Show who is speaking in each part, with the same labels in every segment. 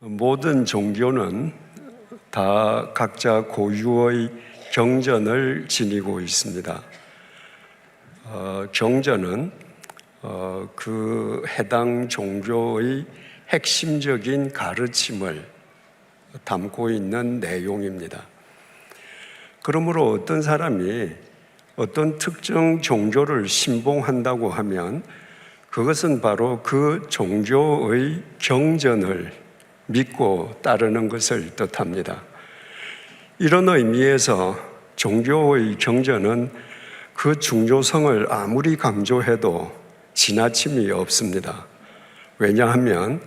Speaker 1: 모든 종교는 다 각자 고유의 경전을 지니고 있습니다. 경전은 그 해당 종교의 핵심적인 가르침을 담고 있는 내용입니다. 그러므로 어떤 사람이 어떤 특정 종교를 신봉한다고 하면 그것은 바로 그 종교의 경전을 믿고 따르는 것을 뜻합니다. 이런 의미에서 종교의 경전은 그 중요성을 아무리 강조해도 지나침이 없습니다. 왜냐하면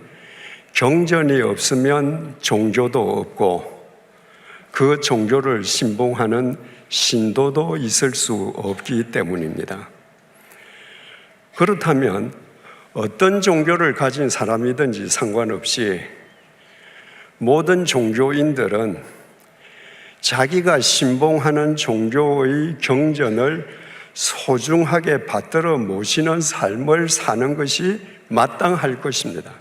Speaker 1: 경전이 없으면 종교도 없고 그 종교를 신봉하는 신도도 있을 수 없기 때문입니다. 그렇다면 어떤 종교를 가진 사람이든지 상관없이 모든 종교인들은 자기가 신봉하는 종교의 경전을 소중하게 받들어 모시는 삶을 사는 것이 마땅할 것입니다.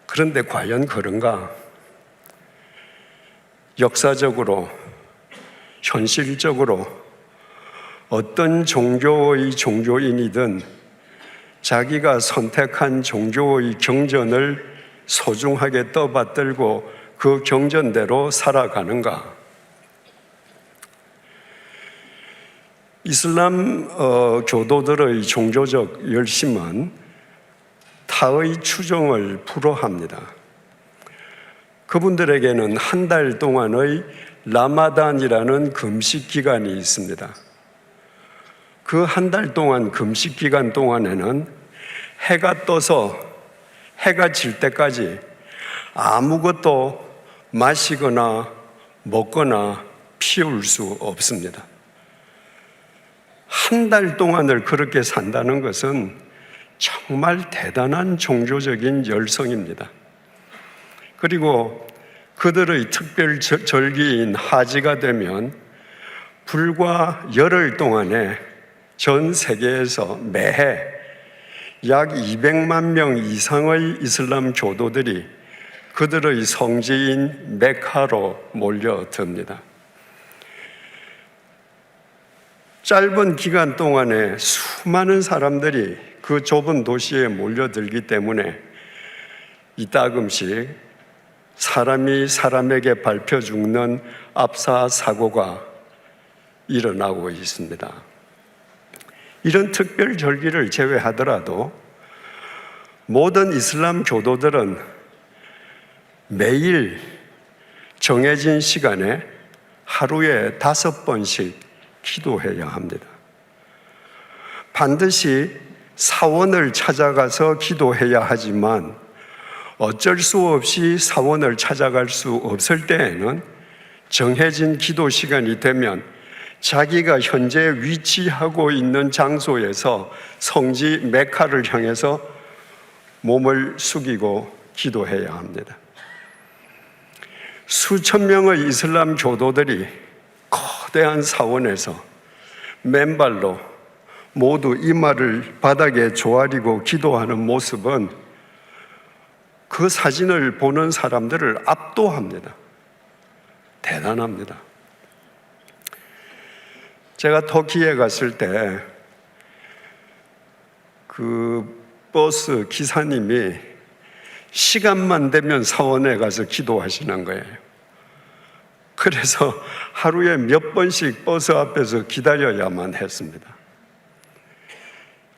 Speaker 1: 그런데 과연 그런가? 역사적으로, 현실적으로 어떤 종교의 종교인이든 자기가 선택한 종교의 경전을 소중하게 떠받들고 그 경전대로 살아가는가? 이슬람 교도들의 종교적 열심은 타의 추종을 불허합니다. 그분들에게는 한 달 동안의 라마단이라는 금식 기간이 있습니다. 그 한 달 동안 금식 기간 동안에는 해가 떠서 해가 질 때까지 아무것도 마시거나 먹거나 피울 수 없습니다. 한 달 동안을 그렇게 산다는 것은 정말 대단한 종교적인 열성입니다. 그리고 그들의 특별 절기인 하지가 되면 불과 열흘 동안에 전 세계에서 매해 약 200만 명 이상의 이슬람 교도들이 그들의 성지인 메카로 몰려듭니다. 짧은 기간 동안에 수많은 사람들이 그 좁은 도시에 몰려들기 때문에 이따금씩 사람이 사람에게 밟혀 죽는 압사 사고가 일어나고 있습니다. 이런 특별 절기를 제외하더라도 모든 이슬람 교도들은 매일 정해진 시간에 하루에 5번씩 기도해야 합니다. 반드시 사원을 찾아가서 기도해야 하지만 어쩔 수 없이 사원을 찾아갈 수 없을 때에는 정해진 기도 시간이 되면 자기가 현재 위치하고 있는 장소에서 성지 메카를 향해서 몸을 숙이고 기도해야 합니다. 수천 명의 이슬람 교도들이 거대한 사원에서 맨발로 모두 이마를 바닥에 조아리고 기도하는 모습은 그 사진을 보는 사람들을 압도합니다. 대단합니다. 제가 터키에 갔을 때 그 버스 기사님이 시간만 되면 사원에 가서 기도하시는 거예요. 그래서 하루에 몇 번씩 버스 앞에서 기다려야만 했습니다.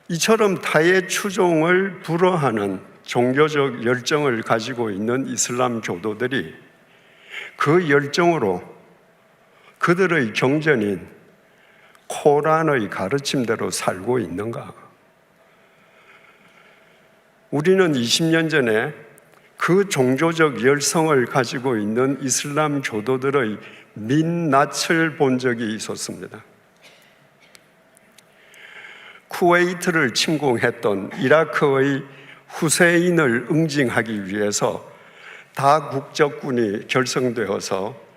Speaker 1: 이처럼 타의 추종을 불허하는 종교적 열정을 가지고 있는 이슬람 교도들이 그 열정으로 그들의 경전인 코란의 가르침대로 살고 있는가? 우리는 20년 전에 그 종교적 열성을 가지고 있는 이슬람 교도들의 민낯을 본 적이 있었습니다. 쿠웨이트를 침공했던 이라크의 후세인을 응징하기 위해서 다국적군이 결성되어서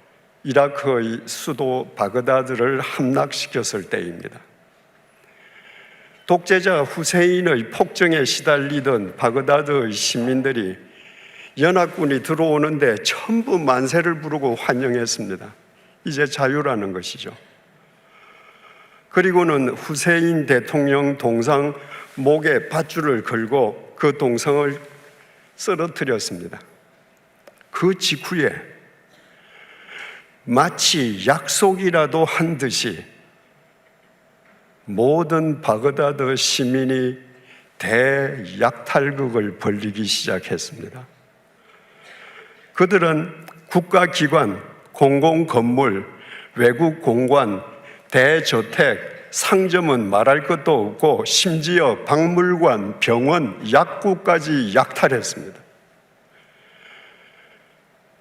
Speaker 1: 이라크의 수도 바그다드를 함락시켰을 때입니다. 독재자 후세인의 폭정에 시달리던 바그다드의 시민들이 연합군이 들어오는데 전부 만세를 부르고 환영했습니다. 이제 자유라는 것이죠. 그리고는 후세인 대통령 동상 목에 밧줄을 걸고 그 동상을 쓰러뜨렸습니다. 그 직후에 마치 약속이라도 한 듯이 모든 바그다드 시민이 대약탈극을 벌이기 시작했습니다. 그들은 국가기관, 공공건물, 외국 공관, 대저택, 상점은 말할 것도 없고 심지어 박물관, 병원, 약국까지 약탈했습니다.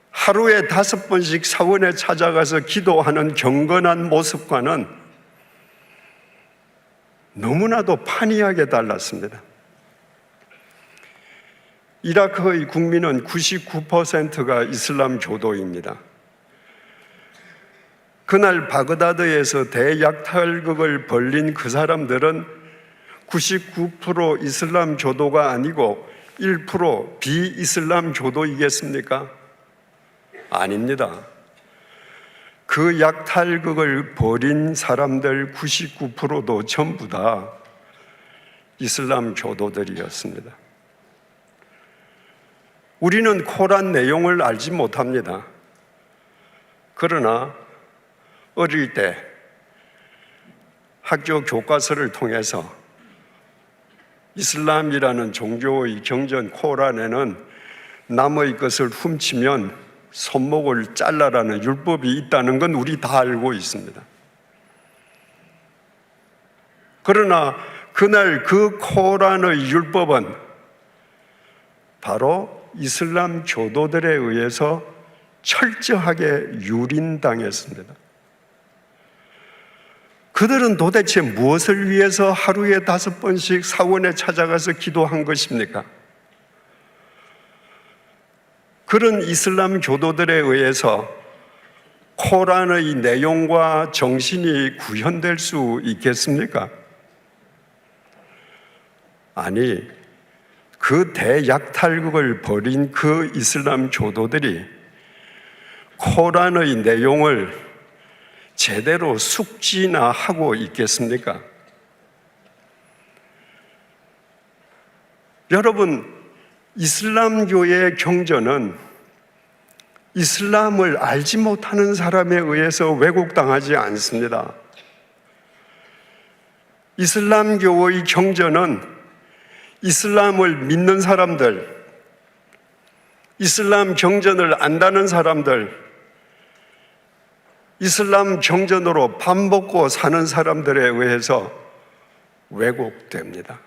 Speaker 1: 하루에 5번씩 사원에 찾아가서 기도하는 경건한 모습과는 너무나도 판이하게 달랐습니다. 이라크의 국민은 99%가 이슬람 교도입니다. 그날 바그다드에서 대약탈극을 벌린 그 사람들은 99% 이슬람 교도가 아니고 1% 비이슬람 교도이겠습니까? 아닙니다. 그 약탈극을 벌인 사람들 99%도 전부 다 이슬람 교도들이었습니다. 우리는 코란 내용을 알지 못합니다. 그러나 어릴 때 학교 교과서를 통해서 이슬람이라는 종교의 경전 코란에는 남의 것을 훔치면 손목을 잘라라는 율법이 있다는 건 우리 다 알고 있습니다. 그러나 그날 그 코란의 율법은 바로 이슬람 교도들에 의해서 철저하게 유린당했습니다. 그들은 도대체 무엇을 위해서 하루에 5번씩 사원에 찾아가서 기도한 것입니까? 그런 이슬람 교도들에 의해서 코란의 내용과 정신이 구현될 수 있겠습니까? 아니, 그 대약탈극을 벌인 그 이슬람 교도들이 코란의 내용을 제대로 숙지나 하고 있겠습니까? 여러분, 이슬람교의 경전은 이슬람을 알지 못하는 사람에 의해서 왜곡당하지 않습니다. 이슬람교의 경전은 이슬람을 믿는 사람들, 이슬람 경전을 안다는 사람들, 이슬람 경전으로 밥 먹고 사는 사람들에 의해서 왜곡됩니다.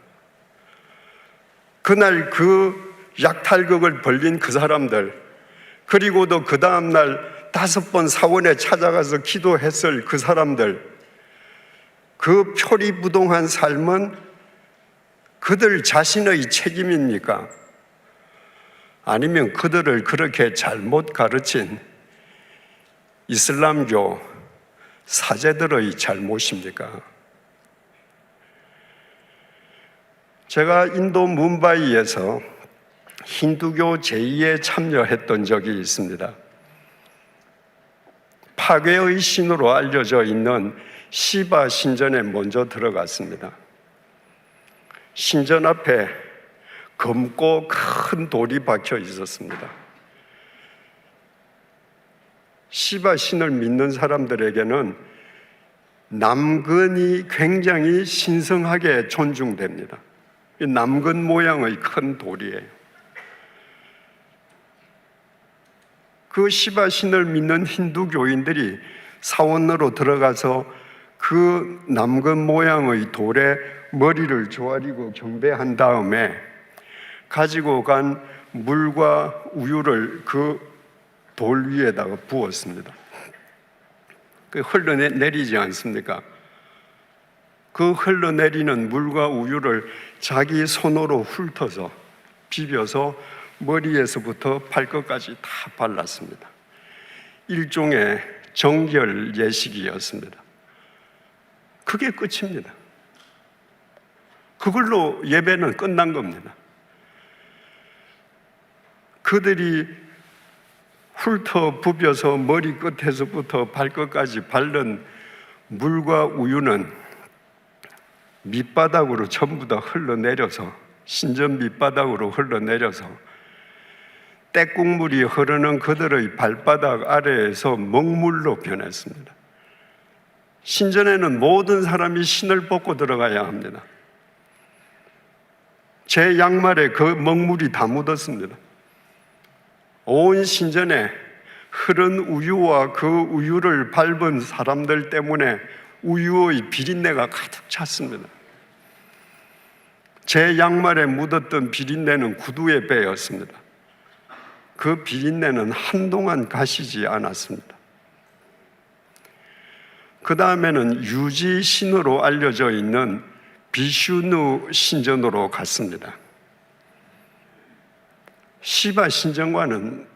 Speaker 1: 그날 그 약탈극을 벌린 그 사람들, 그리고도 그 다음날 5번 사원에 찾아가서 기도했을 그 사람들, 그 표리부동한 삶은 그들 자신의 책임입니까? 아니면 그들을 그렇게 잘못 가르친 이슬람교 사제들의 잘못입니까? 제가 인도 뭄바이에서 힌두교 제의에 참여했던 적이 있습니다. 파괴의 신으로 알려져 있는 시바 신전에 먼저 들어갔습니다. 신전 앞에 검고 큰 돌이 박혀 있었습니다. 시바 신을 믿는 사람들에게는 남근이 굉장히 신성하게 존중됩니다. 남근 모양의 큰 돌이에요. 그 시바 신을 믿는 힌두교인들이 사원으로 들어가서 그 남근 모양의 돌에 머리를 조아리고 경배한 다음에 가지고 간 물과 우유를 그 돌 위에다가 부었습니다. 그 흘러내리지 않습니까? 그 흘러내리는 물과 우유를 자기 손으로 훑어서 비벼서 머리에서부터 발끝까지 다 발랐습니다. 일종의 정결 예식이었습니다. 그게 끝입니다. 그걸로 예배는 끝난 겁니다. 그들이 훑어 부벼서 머리 끝에서부터 발끝까지 바른 물과 우유는 밑바닥으로 전부 다 흘러내려서, 신전 밑바닥으로 흘러내려서 떼국물이 흐르는 그들의 발바닥 아래에서 먹물로 변했습니다. 신전에는 모든 사람이 신을 벗고 들어가야 합니다. 제 양말에 그 먹물이 다 묻었습니다. 온 신전에 흐른 우유와 그 우유를 밟은 사람들 때문에 우유의 비린내가 가득 찼습니다. 제 양말에 묻었던 비린내는 구두에 배였습니다. 그 비린내는 한동안 가시지 않았습니다. 그 다음에는 유지 신으로 알려져 있는 비슈누 신전으로 갔습니다. 시바 신전과는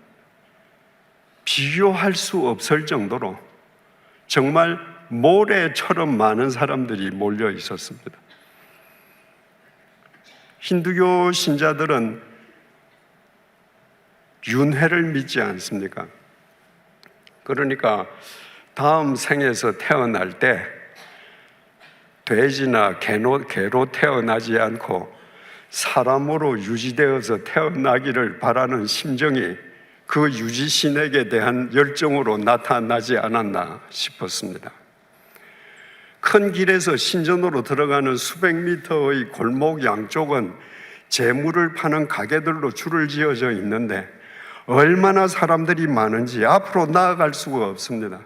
Speaker 1: 비교할 수 없을 정도로 정말 모래처럼 많은 사람들이 몰려 있었습니다. 힌두교 신자들은 윤회를 믿지 않습니까? 그러니까 다음 생에서 태어날 때 돼지나 개로 태어나지 않고 사람으로 유지되어서 태어나기를 바라는 심정이 그 유지신에게 대한 열정으로 나타나지 않았나 싶었습니다. 큰 길에서 신전으로 들어가는 수백 미터의 골목 양쪽은 재물을 파는 가게들로 줄을 지어져 있는데 얼마나 사람들이 많은지 앞으로 나아갈 수가 없습니다.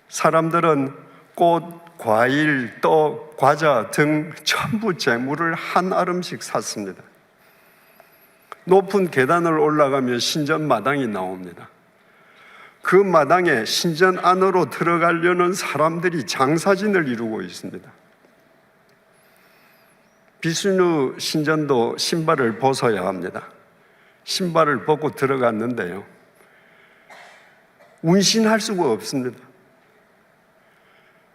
Speaker 1: 사람들은 꽃, 과일, 떡, 과자 등 전부 재물을 한 아름씩 샀습니다. 높은 계단을 올라가면 신전 마당이 나옵니다. 그 마당에 신전 안으로 들어가려는 사람들이 장사진을 이루고 있습니다. 비슈누 신전도 신발을 벗어야 합니다. 신발을 벗고 들어갔는데요, 운신할 수가 없습니다.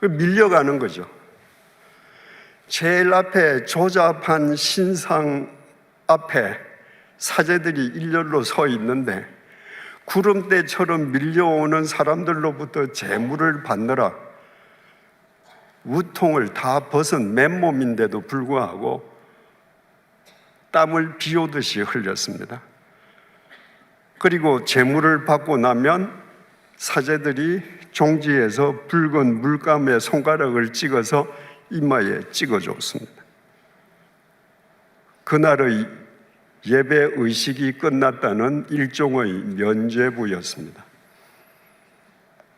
Speaker 1: 밀려가는 거죠. 제일 앞에 조잡한 신상 앞에 사제들이 일렬로 서 있는데 구름대처럼 밀려오는 사람들로부터 재물을 받느라 우통을 다 벗은 맨몸인데도 불구하고 땀을 비 오듯이 흘렸습니다. 그리고 재물을 받고 나면 사제들이 종지에서 붉은 물감에 손가락을 찍어서 이마에 찍어줬습니다. 그날의 예배 의식이 끝났다는 일종의 면죄부였습니다.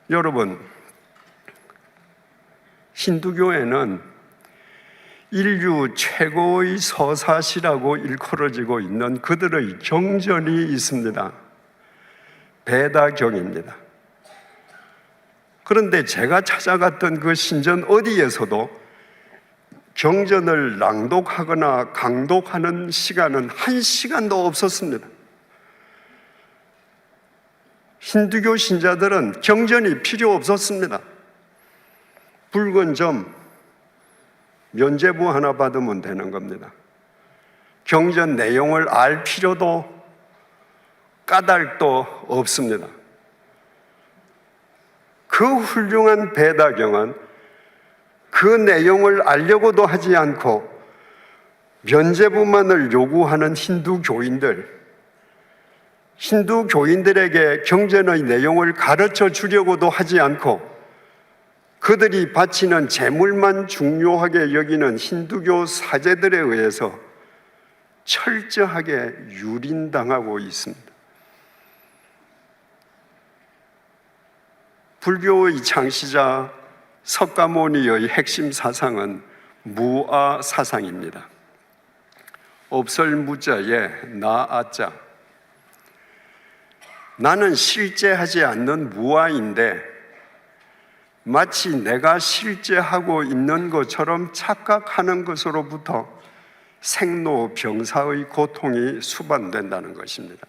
Speaker 1: 여러분, 힌두교에는 인류 최고의 서사시라고 일컬어지고 있는 그들의 경전이 있습니다. 베다경입니다. 그런데 제가 찾아갔던 그 신전 어디에서도 경전을 낭독하거나 강독하는 시간은 1시간도 없었습니다. 힌두교 신자들은 경전이 필요 없었습니다. 붉은 점, 면죄부 하나 받으면 되는 겁니다. 경전 내용을 알 필요도 까닭도 없습니다. 그 훌륭한 베다경은 그 내용을 알려고도 하지 않고 면죄부만을 요구하는 힌두교인들에게 경전의 내용을 가르쳐 주려고도 하지 않고 그들이 바치는 재물만 중요하게 여기는 힌두교 사제들에 의해서 철저하게 유린당하고 있습니다. 불교의 창시자 석가모니의 핵심 사상은 무아 사상입니다. 없을 무자에 나아자. 나는 실제하지 않는 무아인데 마치 내가 실제하고 있는 것처럼 착각하는 것으로부터 생로병사의 고통이 수반된다는 것입니다.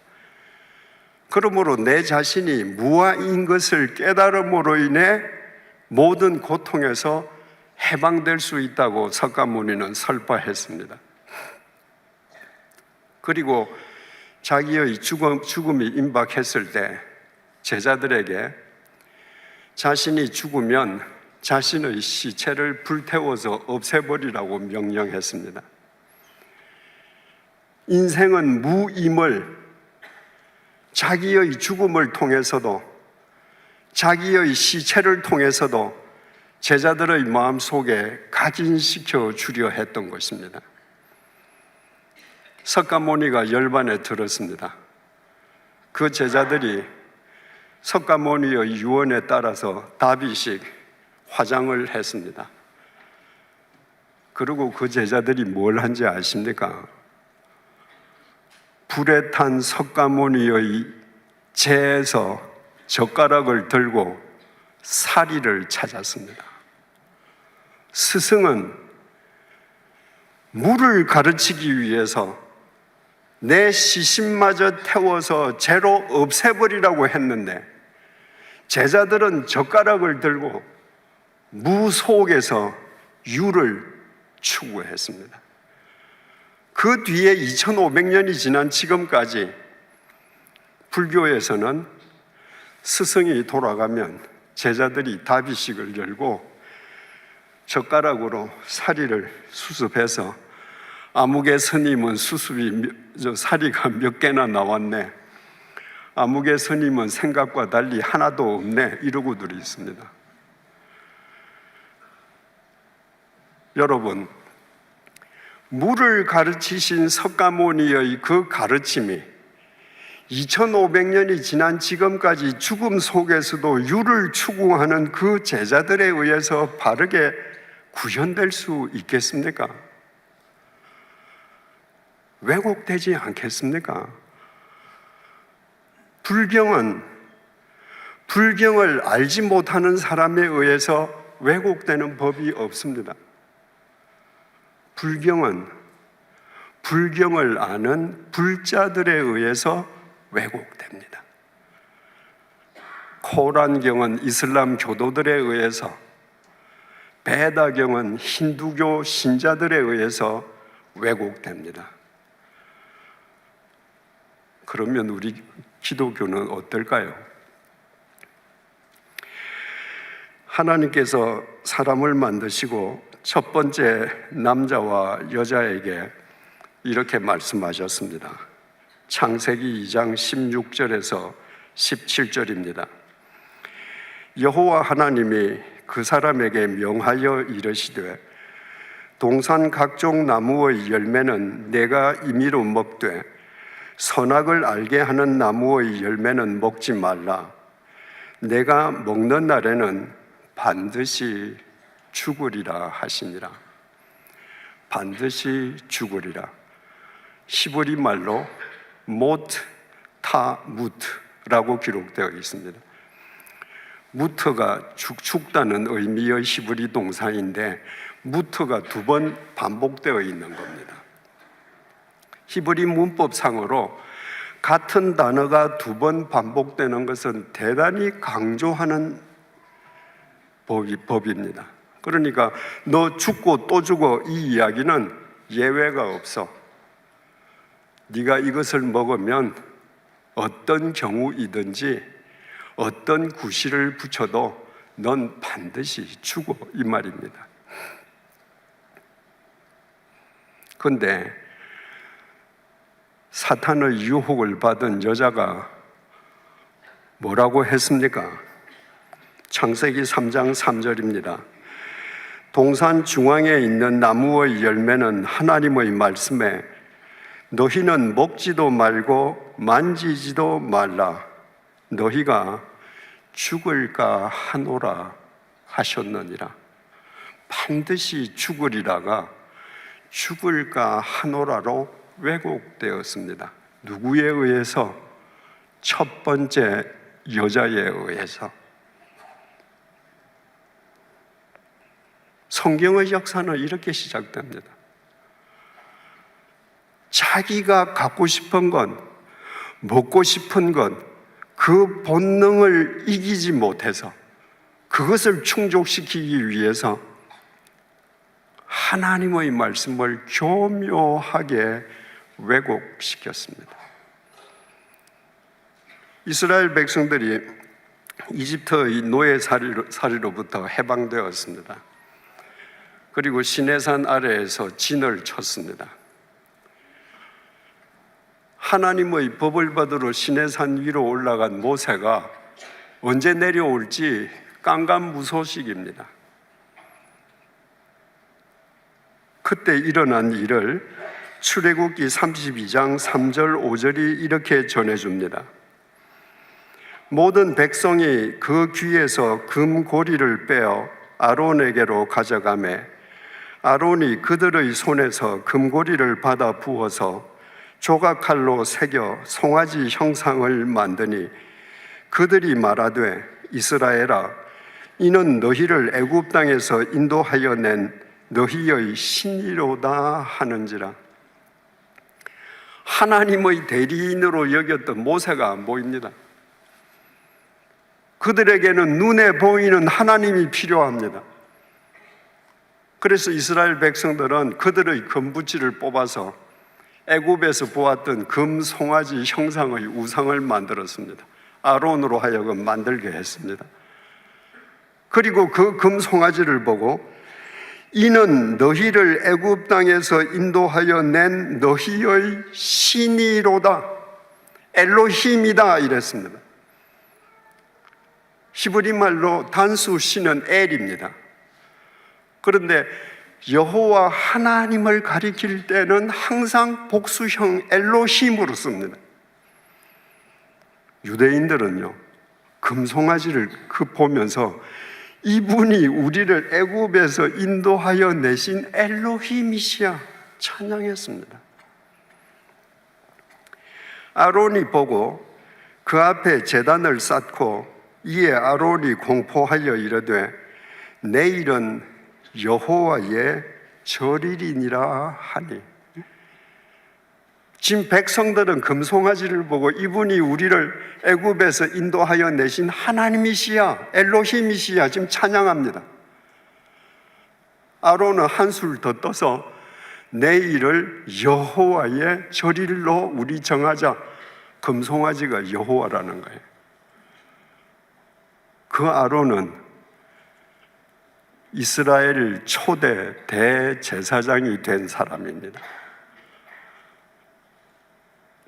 Speaker 1: 그러므로 내 자신이 무아인 것을 깨달음으로 인해 모든 고통에서 해방될 수 있다고 석가모니는 설파했습니다. 그리고 자기의 죽음이 임박했을 때 제자들에게 자신이 죽으면 자신의 시체를 불태워서 없애버리라고 명령했습니다. 인생은 무임을 자기의 죽음을 통해서도, 자기의 시체를 통해서도 제자들의 마음속에 각인시켜 주려 했던 것입니다. 석가모니가 열반에 들었습니다. 그 제자들이 석가모니의 유언에 따라서 다비식 화장을 했습니다. 그리고 그 제자들이 뭘 한지 아십니까? 불에 탄 석가모니의 재에서 젓가락을 들고 사리를 찾았습니다. 스승은 물을 가르치기 위해서 내 시신마저 태워서 재로 없애버리라고 했는데 제자들은 젓가락을 들고 무 속에서 유를 추구했습니다. 그 뒤에 2500년이 지난 지금까지 불교에서는 스승이 돌아가면 제자들이 다비식을 열고 젓가락으로 사리를 수습해서 아무개 스님은 사리가 몇 개나 나왔네, 아무개 스님은 생각과 달리 하나도 없네, 이러고들이 있습니다. 여러분, 물을 가르치신 석가모니의 그 가르침이 2500년이 지난 지금까지 죽음 속에서도 유를 추구하는 그 제자들에 의해서 바르게 구현될 수 있겠습니까? 왜곡되지 않겠습니까? 불경을 알지 못하는 사람에 의해서 왜곡되는 법이 없습니다. 불경을 아는 불자들에 의해서 왜곡됩니다. 코란경은 이슬람 교도들에 의해서, 베다경은 힌두교 신자들에 의해서 왜곡됩니다. 그러면 우리 기독교는 어떨까요? 하나님께서 사람을 만드시고 첫 번째 남자와 여자에게 이렇게 말씀하셨습니다. 창세기 2장 16절에서 17절입니다. 여호와 하나님이 그 사람에게 명하여 이르시되 동산 각종 나무의 열매는 내가 임의로 먹되 선악을 알게 하는 나무의 열매는 먹지 말라. 내가 먹는 날에는 반드시 죽으리라 하시니라. 반드시 죽으리라. 히브리 말로 모트 타 무트라고 기록되어 있습니다. 무트가 죽다는 의미의 히브리 동사인데 무트가 2번 반복되어 있는 겁니다. 히브리 문법상으로 같은 단어가 2번 반복되는 것은 대단히 강조하는 법입니다. 그러니까 너 죽고 또 죽어, 이 이야기는 예외가 없어. 네가 이것을 먹으면 어떤 경우이든지 어떤 구실을 붙여도 넌 반드시 죽어, 이 말입니다. 그런데 사탄의 유혹을 받은 여자가 뭐라고 했습니까? 창세기 3장 3절입니다. 동산 중앙에 있는 나무의 열매는 하나님의 말씀에 너희는 먹지도 말고 만지지도 말라. 너희가 죽을까 하노라 하셨느니라. 반드시 죽으리라가 죽을까 하노라로 왜곡되었습니다. 누구에 의해서? 첫 번째 여자에 의해서. 성경의 역사는 이렇게 시작됩니다. 자기가 갖고 싶은 것, 먹고 싶은 것, 그 본능을 이기지 못해서 그것을 충족시키기 위해서 하나님의 말씀을 교묘하게 왜곡시켰습니다. 이스라엘 백성들이 이집트의 노예살이로부터 해방되었습니다. 그리고 시내산 아래에서 진을 쳤습니다. 하나님의 법을 받으러 시내산 위로 올라간 모세가 언제 내려올지 깜깜무소식입니다. 그때 일어난 일을 출애굽기 32장 3절 5절이 이렇게 전해줍니다. 모든 백성이 그 귀에서 금고리를 빼어 아론에게로 가져가매 아론이 그들의 손에서 금고리를 받아 부어서 조각칼로 새겨 송아지 형상을 만드니 그들이 말하되 이스라엘아 이는 너희를 애굽 땅에서 인도하여 낸 너희의 신이로다 하는지라. 하나님의 대리인으로 여겼던 모세가 안 보입니다. 그들에게는 눈에 보이는 하나님이 필요합니다. 그래서 이스라엘 백성들은 그들의 금붙이를 뽑아서 애굽에서 보았던 금 송아지 형상의 우상을 만들었습니다. 아론으로 하여금 만들게 했습니다. 그리고 그 금 송아지를 보고 이는 너희를 애굽 땅에서 인도하여 낸 너희의 신이로다, 엘로힘이다 이랬습니다. 히브리 말로 단수 신은 엘입니다. 그런데 여호와 하나님을 가리킬 때는 항상 복수형 엘로힘으로 씁니다. 유대인들은요, 금송아지를 보면서 이분이 우리를 애굽에서 인도하여 내신 엘로힘이시야 찬양했습니다. 아론이 보고 그 앞에 제단을 쌓고 이에 아론이 공포하여 이르되 내일은 여호와의 절일이니라 하니. 지금 백성들은 금송아지를 보고 이분이 우리를 애굽에서 인도하여 내신 하나님이시야, 엘로힘이시야 지금 찬양합니다. 아론은 한술 더 떠서 내일을 여호와의 절일로 우리 정하자. 금송아지가 여호와라는 거예요. 그 아론은 이스라엘 초대 대제사장이 된 사람입니다.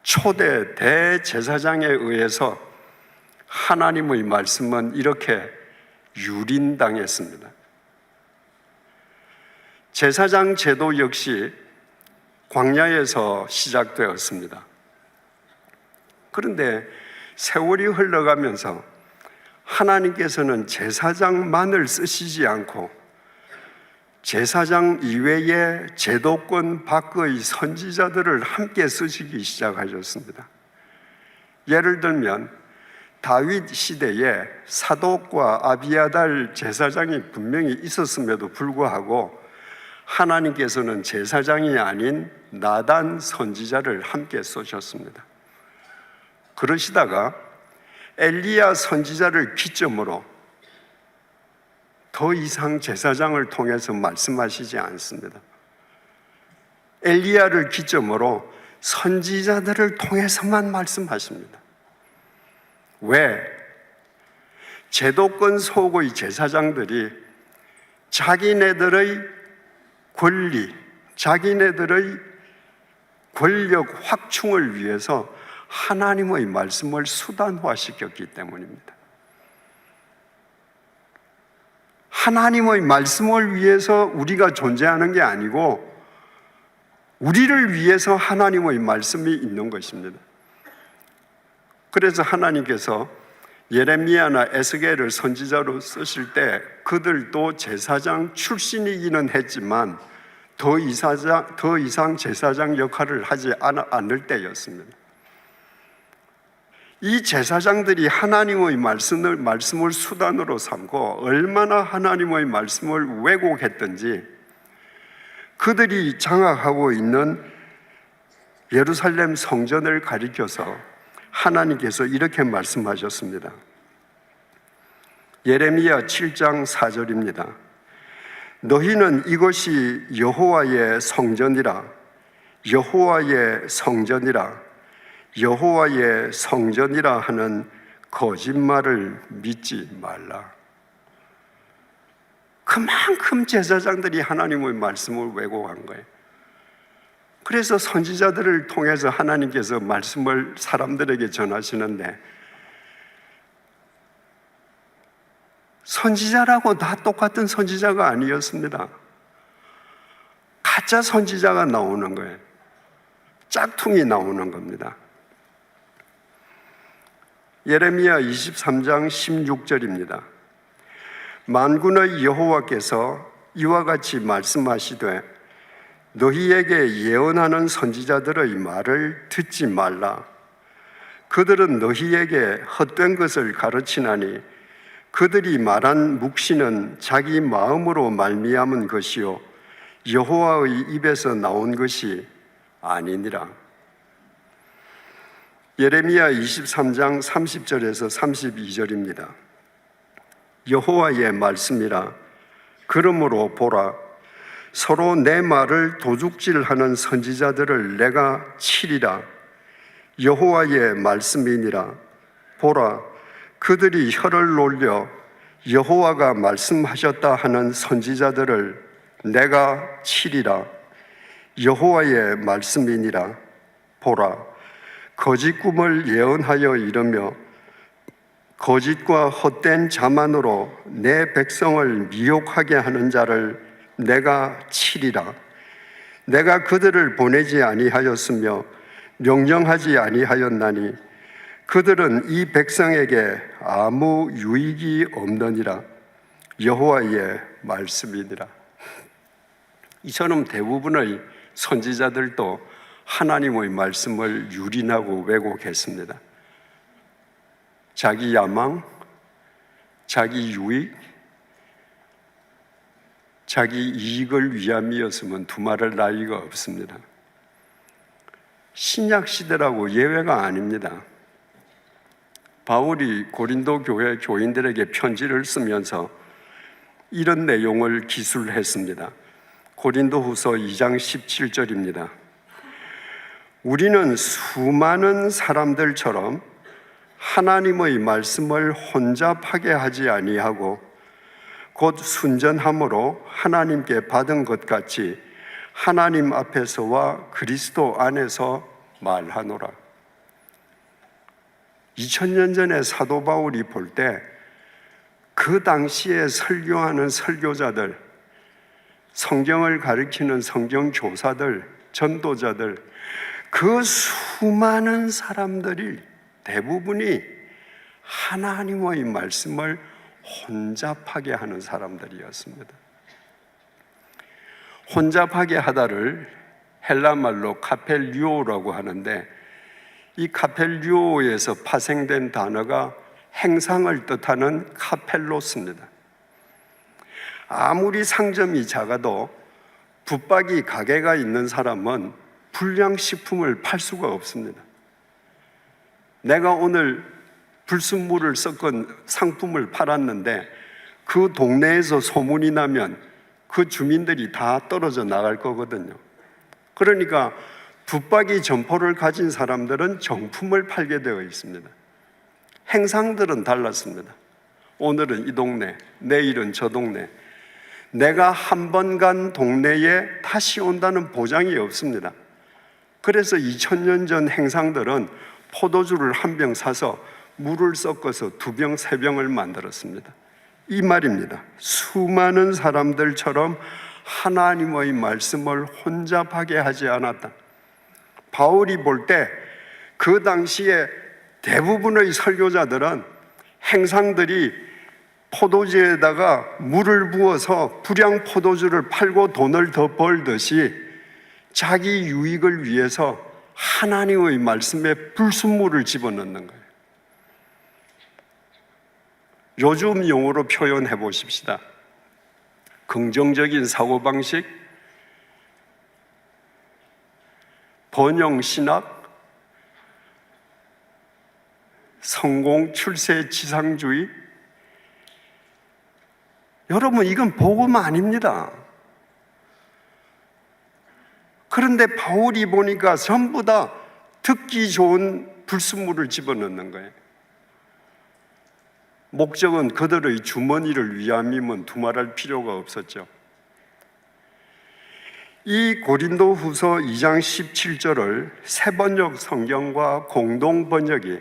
Speaker 1: 초대 대제사장에 의해서 하나님의 말씀은 이렇게 유린당했습니다. 제사장 제도 역시 광야에서 시작되었습니다. 그런데 세월이 흘러가면서 하나님께서는 제사장만을 쓰시지 않고 제사장 이외의 제도권 밖의 선지자들을 함께 쓰시기 시작하셨습니다. 예를 들면 다윗 시대에 사독과 아비아달 제사장이 분명히 있었음에도 불구하고 하나님께서는 제사장이 아닌 나단 선지자를 함께 쓰셨습니다. 그러시다가 엘리야 선지자를 기점으로 더 이상 제사장을 통해서 말씀하시지 않습니다. 엘리야를 기점으로 선지자들을 통해서만 말씀하십니다. 왜? 제도권 속의 제사장들이 자기네들의 권리, 자기네들의 권력 확충을 위해서 하나님의 말씀을 수단화시켰기 때문입니다. 하나님의 말씀을 위해서 우리가 존재하는 게 아니고 우리를 위해서 하나님의 말씀이 있는 것입니다. 그래서 하나님께서 예레미야나 에스겔을 선지자로 쓰실 때 그들도 제사장 출신이기는 했지만 더 이상 제사장 역할을 하지 않을 때였습니다. 이 제사장들이 하나님의 말씀을 수단으로 삼고 얼마나 하나님의 말씀을 왜곡했던지 그들이 장악하고 있는 예루살렘 성전을 가리켜서 하나님께서 이렇게 말씀하셨습니다. 예레미야 7장 4절입니다. 너희는 이것이 여호와의 성전이라, 여호와의 성전이라, 여호와의 성전이라 하는 거짓말을 믿지 말라. 그만큼 제사장들이 하나님의 말씀을 왜곡한 거예요. 그래서 선지자들을 통해서 하나님께서 말씀을 사람들에게 전하시는데, 선지자라고 다 똑같은 선지자가 아니었습니다. 가짜 선지자가 나오는 거예요. 짝퉁이 나오는 겁니다. 예레미야 23장 16절입니다. 만군의 여호와께서 이와 같이 말씀하시되 너희에게 예언하는 선지자들의 말을 듣지 말라. 그들은 너희에게 헛된 것을 가르치나니 그들이 말한 묵시는 자기 마음으로 말미암은 것이요 여호와의 입에서 나온 것이 아니니라. 예레미야 23장 30절에서 32절입니다. 여호와의 말씀이라. 그러므로 보라, 서로 내 말을 도둑질하는 선지자들을 내가 치리라. 여호와의 말씀이니라. 보라, 그들이 혀를 놀려 여호와가 말씀하셨다 하는 선지자들을 내가 치리라. 여호와의 말씀이니라. 보라, 거짓 꿈을 예언하여 이르며 거짓과 헛된 자만으로 내 백성을 미혹하게 하는 자를 내가 치리라. 내가 그들을 보내지 아니하였으며 명령하지 아니하였나니 그들은 이 백성에게 아무 유익이 없느니라. 여호와의 말씀이니라. 이처럼 대부분의 선지자들도 하나님의 말씀을 유린하고 왜곡했습니다. 자기 야망, 자기 유익, 자기 이익을 위함이었으면 두말할 나위가 없습니다. 신약 시대라고 예외가 아닙니다. 바울이 고린도 교회 교인들에게 편지를 쓰면서 이런 내용을 기술했습니다. 고린도후서 2장 17절입니다. 우리는 수많은 사람들처럼 하나님의 말씀을 혼잡하게 하지 아니하고 곧 순전함으로 하나님께 받은 것 같이 하나님 앞에서와 그리스도 안에서 말하노라. 2000년 전에 사도 바울이 볼 때 그 당시에 설교하는 설교자들, 성경을 가르치는 성경 교사들, 전도자들, 그 수많은 사람들이 대부분이 하나님의 말씀을 혼잡하게 하는 사람들이었습니다. 혼잡하게 하다를 헬라말로 카펠류오라고 하는데, 이 카펠류오에서 파생된 단어가 행상을 뜻하는 카펠로스입니다. 아무리 상점이 작아도 붙박이 가게가 있는 사람은 불량식품을 팔 수가 없습니다. 내가 오늘 불순물을 섞은 상품을 팔았는데 그 동네에서 소문이 나면 그 주민들이 다 떨어져 나갈 거거든요. 그러니까 붙박이 점포를 가진 사람들은 정품을 팔게 되어 있습니다. 행상들은 달랐습니다. 오늘은 이 동네, 내일은 저 동네. 내가 한 번 간 동네에 다시 온다는 보장이 없습니다. 그래서 2000년 전 행상들은 포도주를 한 병 사서 물을 섞어서 2병, 3병을 만들었습니다. 이 말입니다. 수많은 사람들처럼 하나님의 말씀을 혼잡하게 하지 않았다. 바울이 볼 때 그 당시에 대부분의 설교자들은 행상들이 포도주에다가 물을 부어서 불량 포도주를 팔고 돈을 더 벌듯이 자기 유익을 위해서 하나님의 말씀에 불순물을 집어넣는 거예요. 요즘 용어로 표현해 보십시다. 긍정적인 사고방식, 번영신학, 성공, 출세, 지상주의. 여러분, 이건 복음 아닙니다. 그런데 바울이 보니까 전부 다 듣기 좋은 불순물을 집어넣는 거예요. 목적은 그들의 주머니를 위함이면 두말할 필요가 없었죠. 이 고린도후서 2장 17절을 새번역 성경과 공동번역이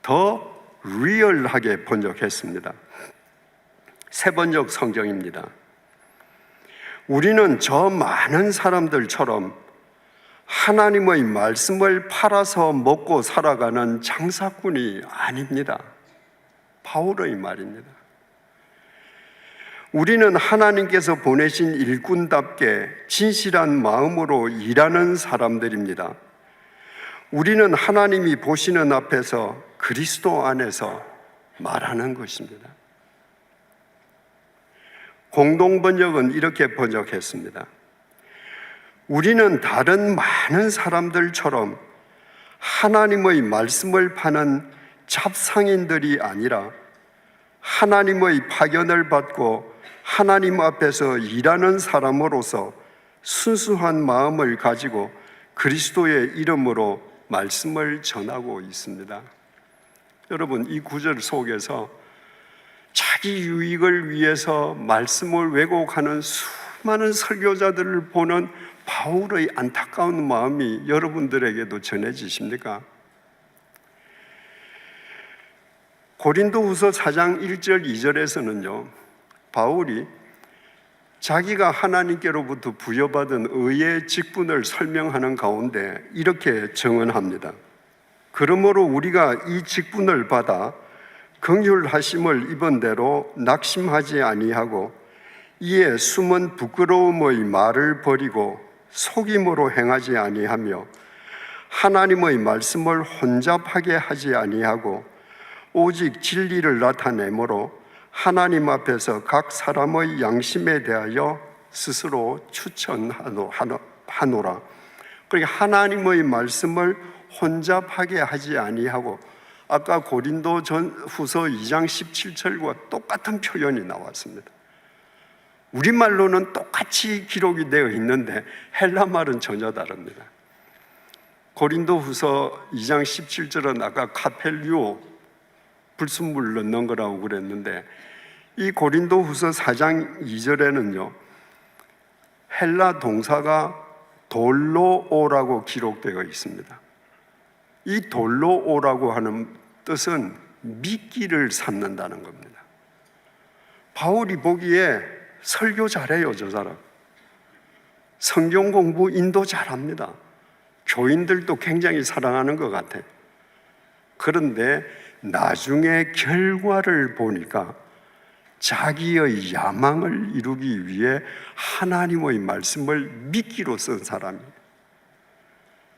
Speaker 1: 더 리얼하게 번역했습니다. 새번역 성경입니다. 우리는 저 많은 사람들처럼 하나님의 말씀을 팔아서 먹고 살아가는 장사꾼이 아닙니다. 바울의 말입니다. 우리는 하나님께서 보내신 일꾼답게 진실한 마음으로 일하는 사람들입니다. 우리는 하나님이 보시는 앞에서 그리스도 안에서 말하는 것입니다. 공동번역은 이렇게 번역했습니다. 우리는 다른 많은 사람들처럼 하나님의 말씀을 파는 잡상인들이 아니라 하나님의 파견을 받고 하나님 앞에서 일하는 사람으로서 순수한 마음을 가지고 그리스도의 이름으로 말씀을 전하고 있습니다. 여러분, 이 구절 속에서 자기 유익을 위해서 말씀을 왜곡하는 수많은 설교자들을 보는 바울의 안타까운 마음이 여러분들에게도 전해지십니까? 고린도후서 4장 1절 2절에서는요, 바울이 자기가 하나님께로부터 부여받은 의의 직분을 설명하는 가운데 이렇게 증언합니다. 그러므로 우리가 이 직분을 받아 긍휼하심을 입은 대로 낙심하지 아니하고 이에 숨은 부끄러움의 말을 버리고 속임으로 행하지 아니하며 하나님의 말씀을 혼잡하게 하지 아니하고 오직 진리를 나타내므로 하나님 앞에서 각 사람의 양심에 대하여 스스로 추천하노라. 그러니까 하나님의 말씀을 혼잡하게 하지 아니하고, 아까 고린도전후서 2장 17절과 똑같은 표현이 나왔습니다. 우리말로는 똑같이 기록이 되어 있는데 헬라말은 전혀 다릅니다. 고린도후서 2장 17절은 아까 카펠류오, 불순물 넣는 거라고 그랬는데, 이 고린도후서 4장 2절에는요 헬라 동사가 돌로오라고 기록되어 있습니다. 이 돌로오라고 하는 뜻은 미끼를 삼는다는 겁니다. 바울이 보기에 설교 잘해요, 저 사람. 성경 공부 인도 잘합니다. 교인들도 굉장히 사랑하는 것 같아요. 그런데 나중에 결과를 보니까 자기의 야망을 이루기 위해 하나님의 말씀을 미끼로 쓴 사람이에요.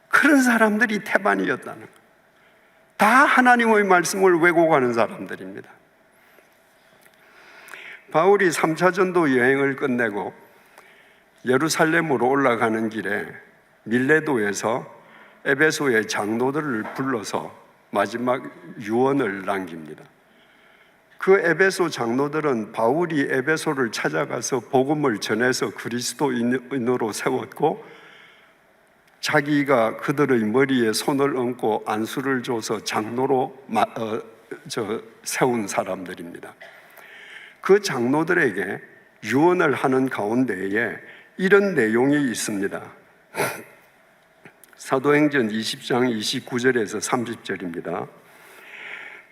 Speaker 1: 그런 사람들이 태반이었다는 거예요. 다 하나님의 말씀을 왜곡하는 사람들입니다. 바울이 3차 전도 여행을 끝내고 예루살렘으로 올라가는 길에 밀레도에서 에베소의 장로들을 불러서 마지막 유언을 남깁니다. 그 에베소 장로들은 바울이 에베소를 찾아가서 복음을 전해서 그리스도인으로 세웠고 자기가 그들의 머리에 손을 얹고 안수를 줘서 장로로 세운 사람들입니다. 그 장로들에게 유언을 하는 가운데에 이런 내용이 있습니다. 사도행전 20장 29절에서 30절입니다.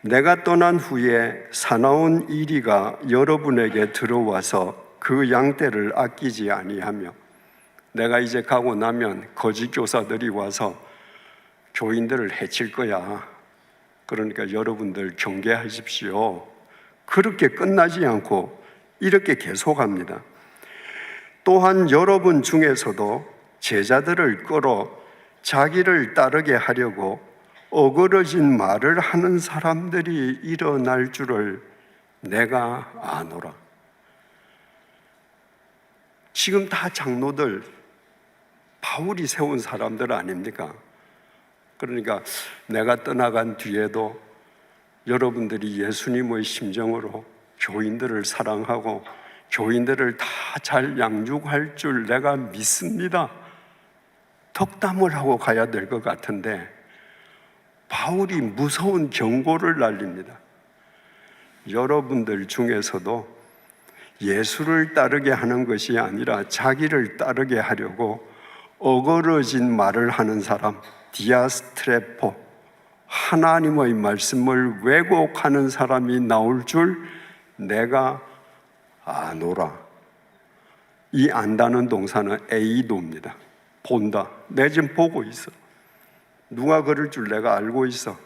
Speaker 1: 내가 떠난 후에 사나운 이리가 여러분에게 들어와서 그 양떼를 아끼지 아니하며, 내가 이제 가고 나면 거짓 교사들이 와서 교인들을 해칠 거야. 그러니까 여러분들 경계하십시오. 그렇게 끝나지 않고 이렇게 계속합니다. 또한 여러분 중에서도 제자들을 끌어 자기를 따르게 하려고 어그러진 말을 하는 사람들이 일어날 줄을 내가 아노라. 지금 다 장로들, 바울이 세운 사람들 아닙니까? 그러니까 내가 떠나간 뒤에도 여러분들이 예수님의 심정으로 교인들을 사랑하고 교인들을 다 잘 양육할 줄 내가 믿습니다. 덕담을 하고 가야 될 것 같은데 바울이 무서운 경고를 날립니다. 여러분들 중에서도 예수를 따르게 하는 것이 아니라 자기를 따르게 하려고 어그러진 말을 하는 사람, 디아스트레포, 하나님의 말씀을 왜곡하는 사람이 나올 줄 내가 아노라. 이 안다는 동사는 에이도입니다. 본다. 내 지금 보고 있어. 누가 그럴 줄 내가 알고 있어.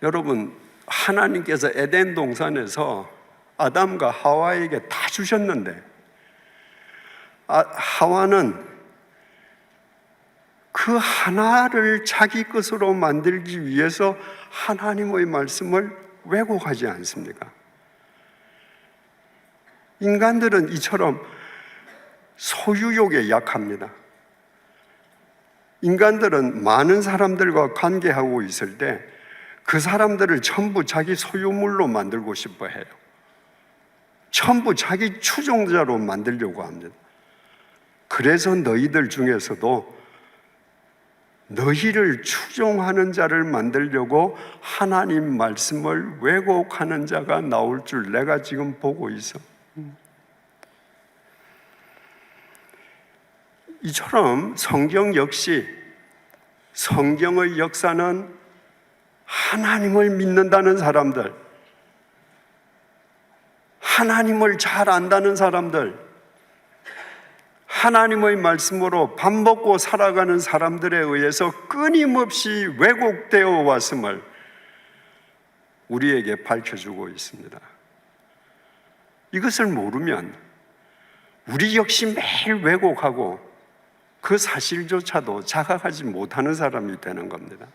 Speaker 1: 여러분, 하나님께서 에덴 동산에서 아담과 하와에게 다 주셨는데 하와는 그 하나를 자기 것으로 만들기 위해서 하나님의 말씀을 왜곡하지 않습니까? 인간들은 이처럼 소유욕에 약합니다. 인간들은 많은 사람들과 관계하고 있을 때 그 사람들을 전부 자기 소유물로 만들고 싶어 해요. 전부 자기 추종자로 만들려고 합니다. 그래서 너희들 중에서도 너희를 추종하는 자를 만들려고 하나님 말씀을 왜곡하는 자가 나올 줄 내가 지금 보고 있어. 이처럼 성경 역시 성경의 역사는 하나님을 믿는다는 사람들, 하나님을 잘 안다는 사람들, 하나님의 말씀으로 밥 먹고 살아가는 사람들에 의해서 끊임없이 왜곡되어 왔음을 우리에게 밝혀주고 있습니다. 이것을 모르면 우리 역시 매일 왜곡하고 그 사실조차도 자각하지 못하는 사람이 되는 겁니다.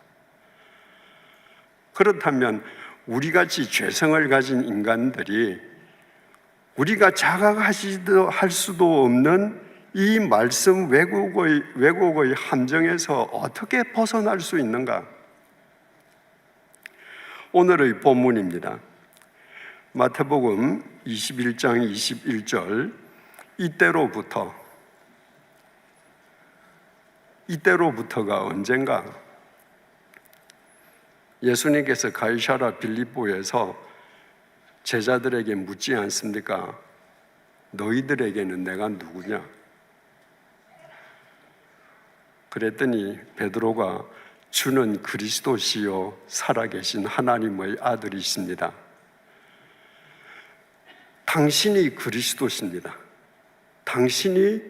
Speaker 1: 그렇다면 우리같이 죄성을 가진 인간들이 우리가 자각하지도 할 수도 없는 이 말씀 왜곡의 함정에서 어떻게 벗어날 수 있는가? 오늘의 본문입니다. 마태복음 21장 21절 이때로부터가 언젠가 예수님께서 가이사랴 빌립보에서 제자들에게 묻지 않습니까? 너희들에게는 내가 누구냐? 그랬더니 베드로가 주는 그리스도시요 살아계신 하나님의 아들이십니다. 당신이 그리스도십니다. 당신이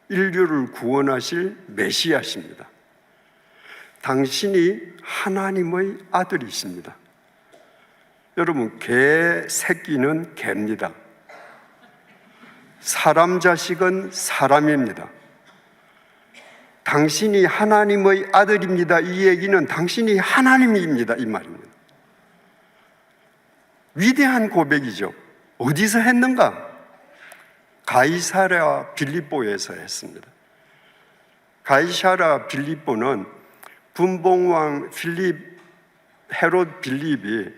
Speaker 1: 인류를 구원하실 메시아십니다. 당신이 하나님의 아들이십니다. 여러분, 개 새끼는 개입니다. 사람 자식은 사람입니다. 당신이 하나님의 아들입니다. 이 얘기는 당신이 하나님입니다. 이 말입니다. 위대한 고백이죠. 어디서 했는가? 가이사랴 빌립보에서 했습니다. 가이사랴 빌립보는 분봉왕 헤롯 빌립이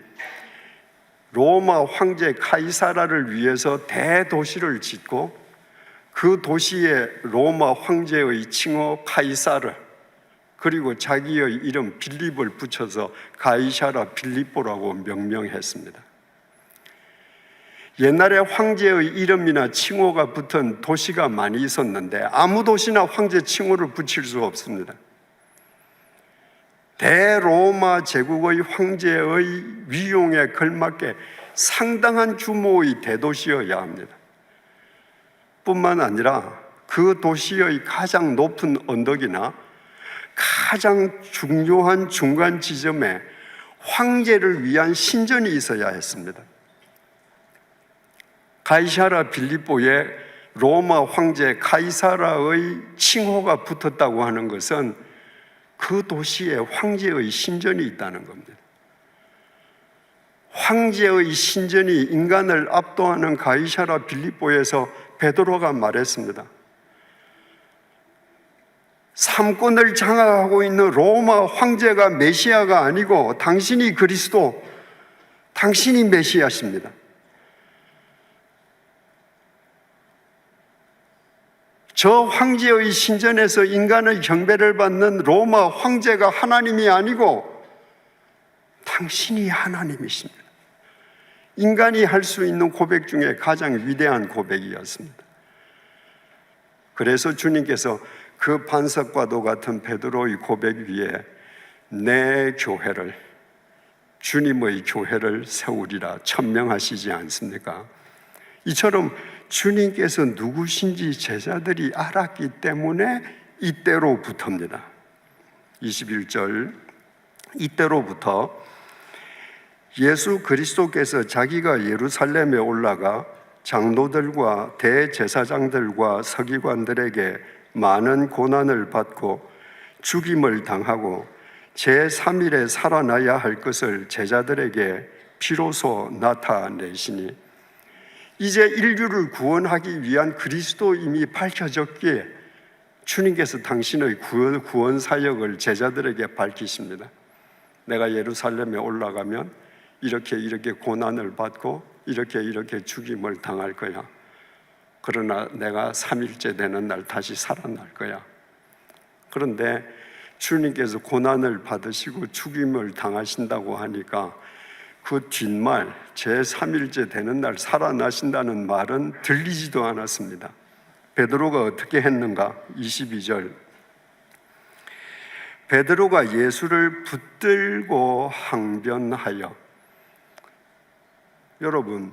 Speaker 1: 로마 황제 카이사라를 위해서 대도시를 짓고 그 도시에 로마 황제의 칭호 카이사르 그리고 자기의 이름 빌립을 붙여서 가이사랴 빌립보라고 명명했습니다. 옛날에 황제의 이름이나 칭호가 붙은 도시가 많이 있었는데 아무 도시나 황제 칭호를 붙일 수 없습니다. 대로마 제국의 황제의 위용에 걸맞게 상당한 규모의 대도시여야 합니다. 뿐만 아니라 그 도시의 가장 높은 언덕이나 가장 중요한 중간 지점에 황제를 위한 신전이 있어야 했습니다. 가이사랴 빌립보에 로마 황제 카이사라의 칭호가 붙었다고 하는 것은 그 도시에 황제의 신전이 있다는 겁니다. 황제의 신전이 인간을 압도하는 가이사랴 빌립보에서 베드로가 말했습니다. 삼권을 장악하고 있는 로마 황제가 메시아가 아니고 당신이 그리스도, 당신이 메시아십니다. 저 황제의 신전에서 인간의 경배를 받는 로마 황제가 하나님이 아니고 당신이 하나님이십니다. 인간이 할 수 있는 고백 중에 가장 위대한 고백이었습니다. 그래서 주님께서 그 반석과도 같은 베드로의 고백 위에 내 교회를, 주님의 교회를 세우리라 천명하시지 않습니까? 이처럼 주님께서 누구신지 제자들이 알았기 때문에 이때로부터입니다. 21절, 이때로부터 예수 그리스도께서 자기가 예루살렘에 올라가 장로들과 대제사장들과 서기관들에게 많은 고난을 받고 죽임을 당하고 제3일에 살아나야 할 것을 제자들에게 비로소 나타내시니, 이제 인류를 구원하기 위한 그리스도임이 밝혀졌기에 주님께서 당신의 구원 사역을 제자들에게 밝히십니다. 내가 예루살렘에 올라가면 이렇게 고난을 받고 이렇게 죽임을 당할 거야. 그러나 내가 3일째 되는 날 다시 살아날 거야. 그런데 주님께서 고난을 받으시고 죽임을 당하신다고 하니까 그 뒷말, 제3일째 되는 날 살아나신다는 말은 들리지도 않았습니다. 베드로가 어떻게 했는가? 22절, 베드로가 예수를 붙들고 항변하여. 여러분,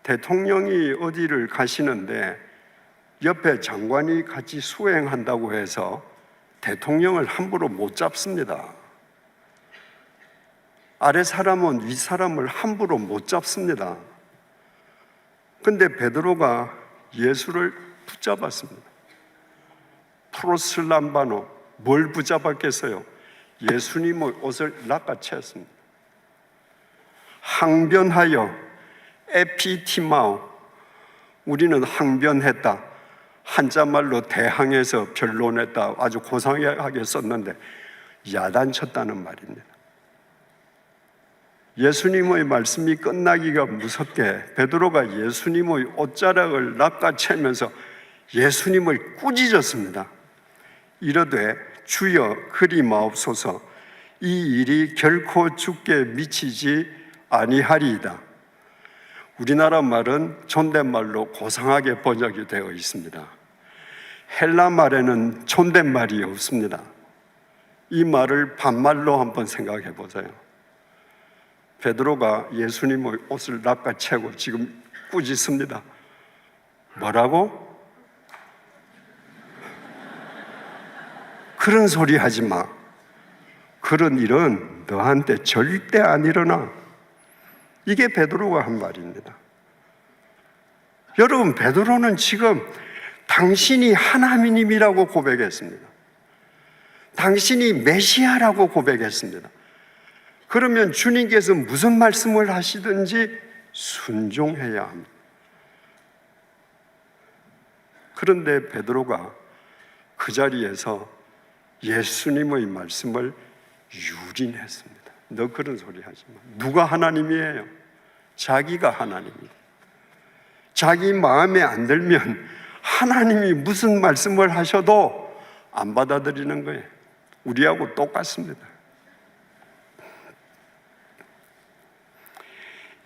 Speaker 1: 대통령이 어디를 가시는데 옆에 장관이 같이 수행한다고 해서 대통령을 함부로 못 잡습니다. 아래 사람은 윗 사람을 함부로 못 잡습니다. 근데 베드로가 예수를 붙잡았습니다. 프로슬람바노, 뭘 붙잡았겠어요? 예수님의 옷을 낚아챘습니다. 항변하여, 에피티마오, 우리는 항변했다, 한자말로 대항해서 변론했다, 아주 고상하게 썼는데 야단쳤다는 말입니다. 예수님의 말씀이 끝나기가 무섭게 베드로가 예수님의 옷자락을 낚아채면서 예수님을 꾸짖었습니다. 이르되 주여 그리 마옵소서, 이 일이 결코 주께 미치지 아니하리이다. 우리나라 말은 존댓말로 고상하게 번역이 되어 있습니다. 헬라 말에는 존댓말이 없습니다. 이 말을 반말로 한번 생각해 보세요. 베드로가 예수님의 옷을 낚아채고 지금 꾸짖습니다. 뭐라고? 그런 소리 하지 마. 그런 일은 너한테 절대 안 일어나. 이게 베드로가 한 말입니다. 여러분, 베드로는 지금 당신이 하나님이라고 고백했습니다. 당신이 메시아라고 고백했습니다. 그러면 주님께서 무슨 말씀을 하시든지 순종해야 합니다. 그런데 베드로가 그 자리에서 예수님의 말씀을 유린했습니다. 너 그런 소리 하지 마. 누가 하나님이에요? 자기가 하나님이에요. 자기 마음에 안 들면 하나님이 무슨 말씀을 하셔도 안 받아들이는 거예요. 우리하고 똑같습니다.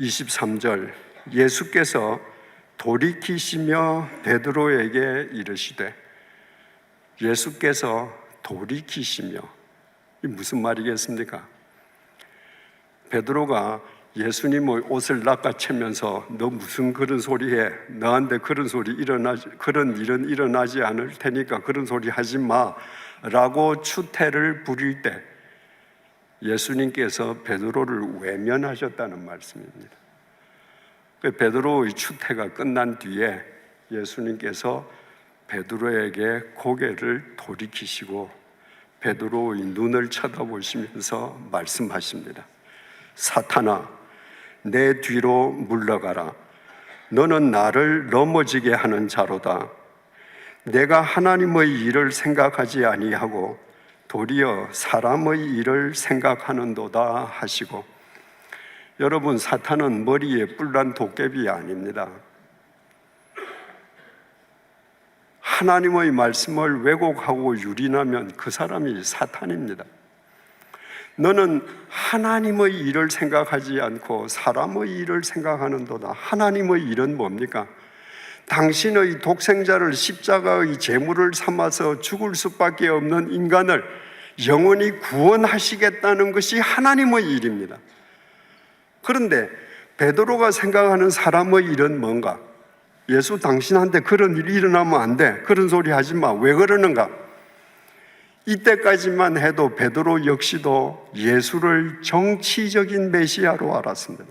Speaker 1: 23절, 예수께서 돌이키시며 베드로에게 이르시되. 예수께서 돌이키시며, 이 무슨 말이겠습니까? 베드로가 예수님의 옷을 낚아채면서 너 무슨 그런 소리 해? 너한테 그런 일은 일어나지 않을 테니까 그런 소리 하지 마 라고 추태를 부릴 때 예수님께서 베드로를 외면하셨다는 말씀입니다. 베드로의 추태가 끝난 뒤에 예수님께서 베드로에게 고개를 돌이키시고 베드로의 눈을 쳐다보시면서 말씀하십니다. 사탄아, 내 뒤로 물러가라. 너는 나를 넘어지게 하는 자로다. 내가 하나님의 일을 생각하지 아니하고 도리어 사람의 일을 생각하는도다 하시고. 여러분, 사탄은 머리에 뿔난 도깨비 아닙니다. 하나님의 말씀을 왜곡하고 유린하면 그 사람이 사탄입니다. 너는 하나님의 일을 생각하지 않고 사람의 일을 생각하는도다. 하나님의 일은 뭡니까? 당신의 독생자를 십자가의 제물을 삼아서 죽을 수밖에 없는 인간을 영원히 구원하시겠다는 것이 하나님의 일입니다. 그런데 베드로가 생각하는 사람의 일은 뭔가? 예수 당신한테 그런 일이 일어나면 안 돼. 그런 소리 하지 마. 왜 그러는가? 이때까지만 해도 베드로 역시도 예수를 정치적인 메시아로 알았습니다.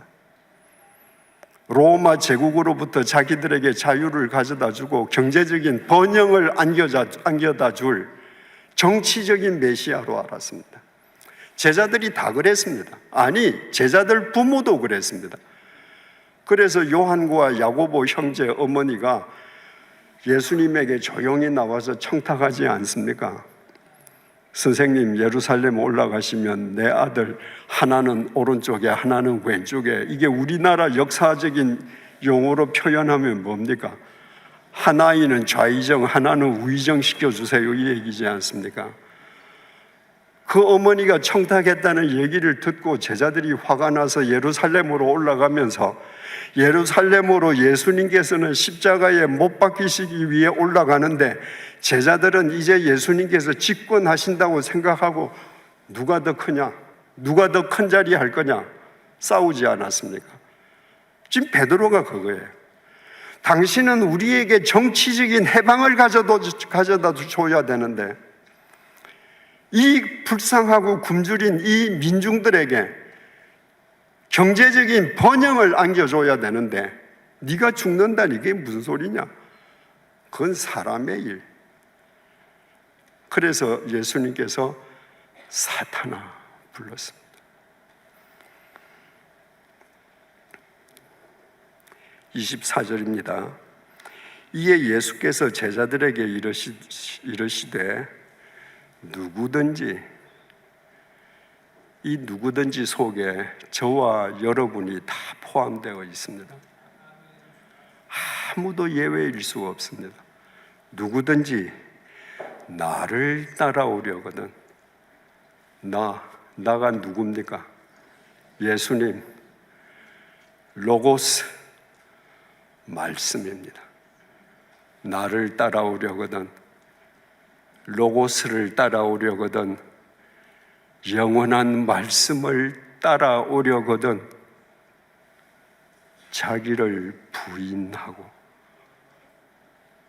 Speaker 1: 로마 제국으로부터 자기들에게 자유를 가져다 주고 경제적인 번영을 안겨다 줄 정치적인 메시아로 알았습니다. 제자들이 다 그랬습니다. 아니, 제자들 부모도 그랬습니다. 그래서 요한과 야고보 형제 어머니가 예수님에게 조용히 나와서 청탁하지 않습니까? 선생님, 예루살렘 올라가시면 내 아들 하나는 오른쪽에 하나는 왼쪽에, 이게 우리나라 역사적인 용어로 표현하면 뭡니까? 하나이는 좌의정, 하나는 우의정 시켜주세요, 이 얘기지 않습니까? 그 어머니가 청탁했다는 얘기를 듣고 제자들이 화가 나서 예루살렘으로 올라가면서, 예루살렘으로 예수님께서는 십자가에 못 박히시기 위해 올라가는데 제자들은 이제 예수님께서 집권하신다고 생각하고 누가 더 크냐, 누가 더 큰 자리 할 거냐 싸우지 않았습니까? 지금 베드로가 그거예요. 당신은 우리에게 정치적인 해방을 가져다 줘야 되는데 이 불쌍하고 굶주린 이 민중들에게 경제적인 번영을 안겨줘야 되는데 네가 죽는다니 이게 무슨 소리냐? 그건 사람의 일. 그래서 예수님께서 사탄아 불렀습니다. 24절입니다. 이에 예수께서 제자들에게 이르시되 누구든지, 이 누구든지 속에 저와 여러분이 다 포함되어 있습니다. 아무도 예외일 수가 없습니다. 누구든지 나를 따라오려거든. 나가 누굽니까? 예수님, 로고스, 말씀입니다. 나를 따라오려거든, 로고스를 따라오려거든, 영원한 말씀을 따라오려거든 자기를 부인하고,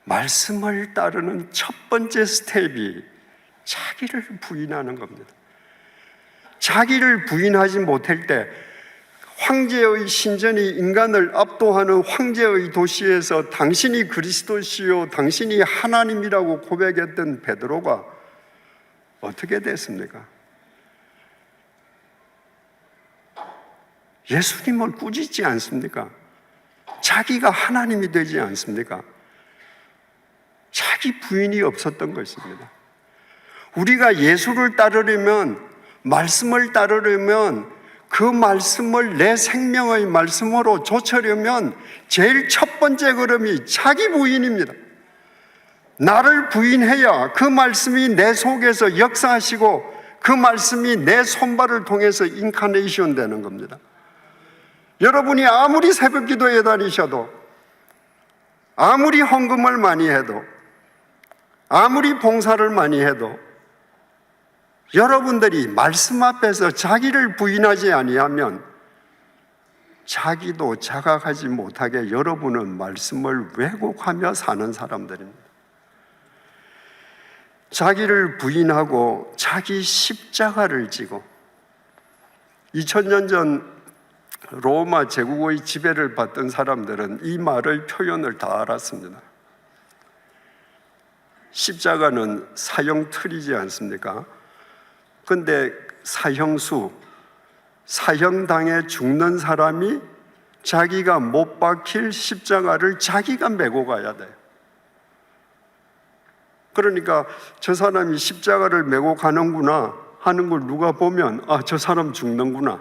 Speaker 1: 말씀을 따르는 첫 번째 스텝이 자기를 부인하는 겁니다. 자기를 부인하지 못할 때 황제의 신전이 인간을 압도하는 황제의 도시에서 당신이 그리스도시요 당신이 하나님이라고 고백했던 베드로가 어떻게 됐습니까? 예수님을 꾸짖지 않습니까? 자기가 하나님이 되지 않습니까? 자기 부인이 없었던 것입니다. 우리가 예수를 따르려면, 말씀을 따르려면, 그 말씀을 내 생명의 말씀으로 좇으려면 제일 첫 번째 걸음이 자기 부인입니다. 나를 부인해야 그 말씀이 내 속에서 역사하시고 그 말씀이 내 손발을 통해서 인카네이션 되는 겁니다. 여러분이 아무리 새벽 기도에 다니셔도, 아무리 헌금을 많이 해도, 아무리 봉사를 많이 해도 여러분들이 말씀 앞에서 자기를 부인하지 아니하면 자기도 자각하지 못하게 여러분은 말씀을 왜곡하며 사는 사람들입니다. 자기를 부인하고 자기 십자가를 지고, 2000년 전 로마 제국의 지배를 받던 사람들은 이 말의 표현을 다 알았습니다. 십자가는 사형틀이지 않습니까? 근데 사형당해 죽는 사람이 자기가 못 박힐 십자가를 자기가 메고 가야 돼요. 그러니까 저 사람이 십자가를 메고 가는구나 하는 걸 누가 보면, 아, 저 사람 죽는구나.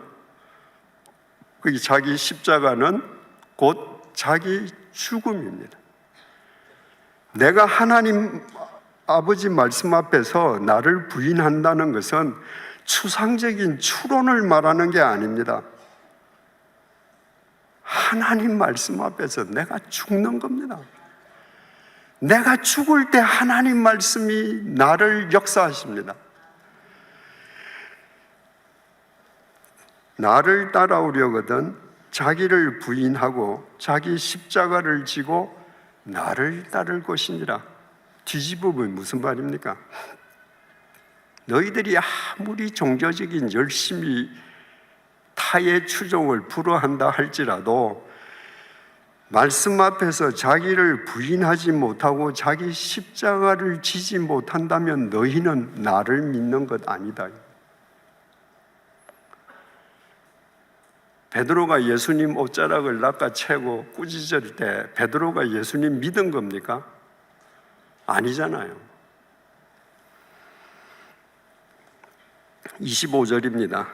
Speaker 1: 그 자기 십자가는 곧 자기 죽음입니다. 내가 하나님 아버지 말씀 앞에서 나를 부인한다는 것은 추상적인 추론을 말하는 게 아닙니다. 하나님 말씀 앞에서 내가 죽는 겁니다. 내가 죽을 때 하나님 말씀이 나를 역사하십니다. 나를 따라오려거든 자기를 부인하고 자기 십자가를 지고 나를 따를 것이니라. 뒤집으면 무슨 말입니까? 너희들이 아무리 종교적인 열심히 타의 추종을 불허한다 할지라도 말씀 앞에서 자기를 부인하지 못하고 자기 십자가를 지지 못한다면 너희는 나를 믿는 것 아니다. 베드로가 예수님 옷자락을 낚아채고 꾸짖을 때 베드로가 예수님 믿은 겁니까? 아니잖아요. 25절입니다.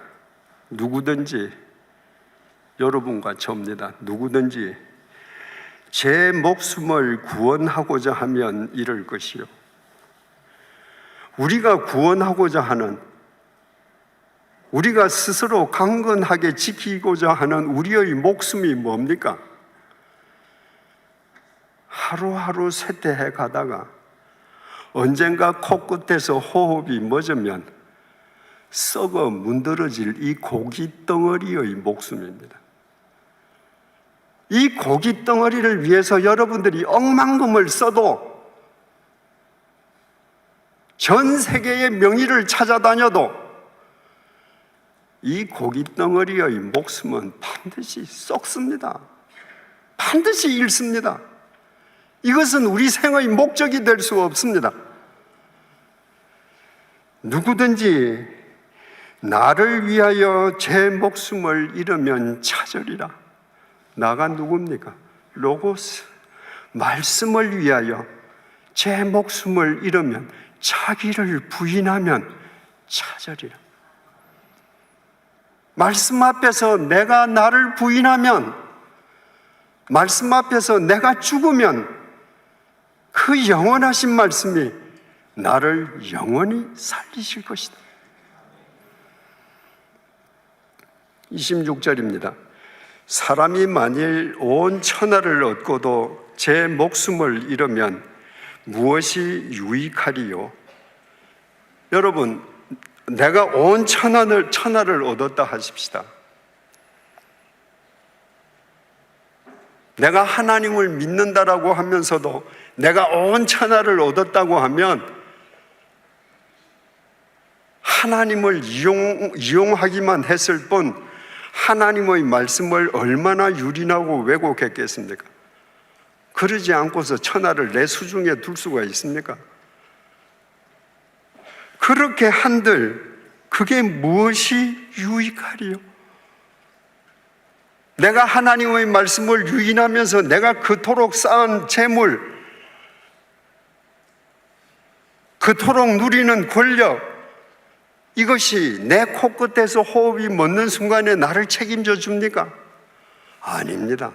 Speaker 1: 누구든지, 여러분과 저입니다. 누구든지 제 목숨을 구원하고자 하면 이를 것이요. 우리가 구원하고자 하는, 우리가 스스로 강건하게 지키고자 하는 우리의 목숨이 뭡니까? 하루하루 쇠퇴해 가다가 언젠가 코끝에서 호흡이 멎으면 썩어 문드러질 이 고기 덩어리의 목숨입니다. 이 고기 덩어리를 위해서 여러분들이 억만금을 써도, 전 세계의 명의를 찾아다녀도 이 고기 덩어리의 목숨은 반드시 썩습니다. 반드시 잃습니다. 이것은 우리 생의 목적이 될 수 없습니다. 누구든지 나를 위하여 제 목숨을 잃으면 찾으리라. 나가 누굽니까? 로고스. 말씀을 위하여 제 목숨을 잃으면, 자기를 부인하면 찾으리라. 말씀 앞에서 내가 나를 부인하면, 말씀 앞에서 내가 죽으면 그 영원하신 말씀이 나를 영원히 살리실 것이다. 26절입니다. 사람이 만일 온 천하를 얻고도 제 목숨을 잃으면 무엇이 유익하리요? 여러분, 내가 온 천하를 얻었다 하십시다. 내가 하나님을 믿는다라고 하면서도 내가 온 천하를 얻었다고 하면 하나님을 이용하기만 했을 뿐 하나님의 말씀을 얼마나 유린하고 왜곡했겠습니까? 그러지 않고서 천하를 내 수중에 둘 수가 있습니까? 그렇게 한들 그게 무엇이 유익하리요? 내가 하나님의 말씀을 유인하면서 내가 그토록 쌓은 재물, 그토록 누리는 권력, 이것이 내 코끝에서 호흡이 멎는 순간에 나를 책임져 줍니까? 아닙니다.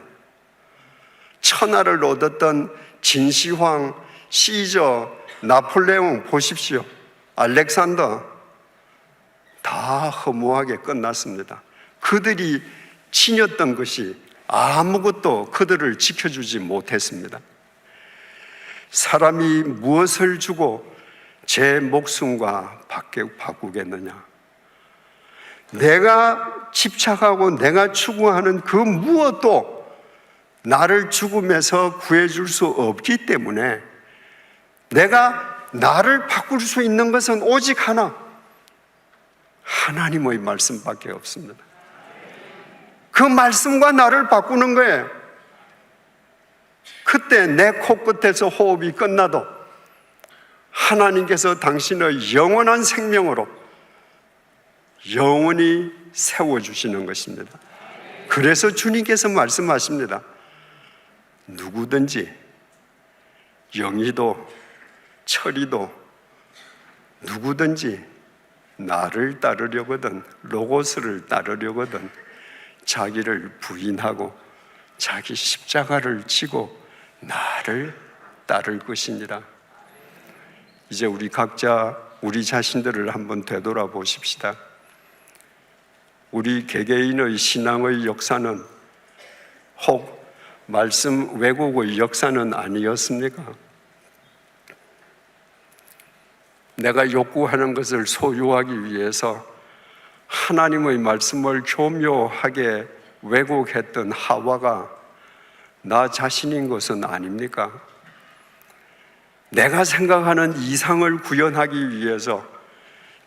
Speaker 1: 천하를 얻었던 진시황, 시저, 나폴레옹 보십시오. 알렉산더, 다 허무하게 끝났습니다. 그들이 지녔던 것이 아무것도 그들을 지켜주지 못했습니다. 사람이 무엇을 주고 제 목숨과 바꾸겠느냐? 내가 집착하고 내가 추구하는 그 무엇도 나를 죽음에서 구해줄 수 없기 때문에 내가 나를 바꿀 수 있는 것은 오직 하나, 하나님의 말씀밖에 없습니다. 그 말씀과 나를 바꾸는 거예요. 그때 내 코끝에서 호흡이 끝나도 하나님께서 당신의 영원한 생명으로 영원히 세워주시는 것입니다. 그래서 주님께서 말씀하십니다. 누구든지, 영이도 철이도 누구든지 나를 따르려거든, 로고스를 따르려거든 자기를 부인하고 자기 십자가를 지고 나를 따를 것이니라. 이제 우리 각자 우리 자신들을 한번 되돌아보십시다. 우리 개개인의 신앙의 역사는 혹 말씀 왜곡의 역사는 아니었습니까? 내가 욕구하는 것을 소유하기 위해서 하나님의 말씀을 교묘하게 왜곡했던 하와가 나 자신인 것은 아닙니까? 내가 생각하는 이상을 구현하기 위해서